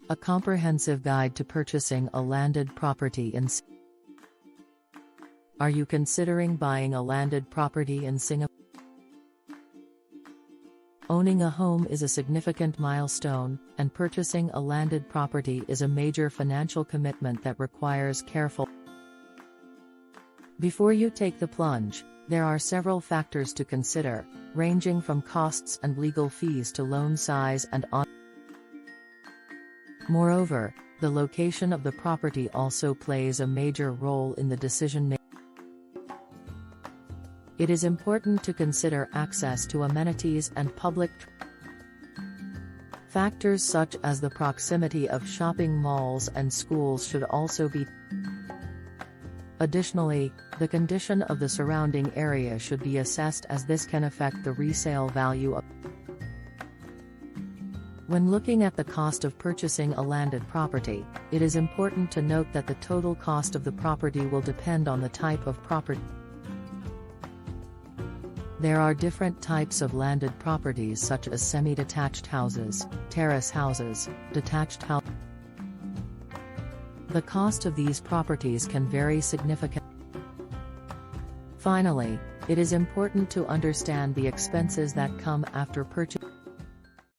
A comprehensive guide to purchasing a landed property in Singapore. Are you considering buying a landed property in Singapore? Owning a home is a significant milestone, and purchasing a landed property is a major financial commitment that requires careful. Before you take the plunge, there are several factors to consider, ranging from costs and legal fees to loan size and on. Moreover, the location of the property also plays a major role in the decision-making. It is important to consider access to amenities and public factors such as the proximity of shopping malls and schools should also be. Additionally, the condition of the surrounding area should be assessed as this can affect the resale value of. When looking at the cost of purchasing a landed property, it is important to note that the total cost of the property will depend on the type of property. There are different types of landed properties such as semi-detached houses, terrace houses, detached houses. The cost of these properties can vary significantly. Finally, it is important to understand the expenses that come after purchasing.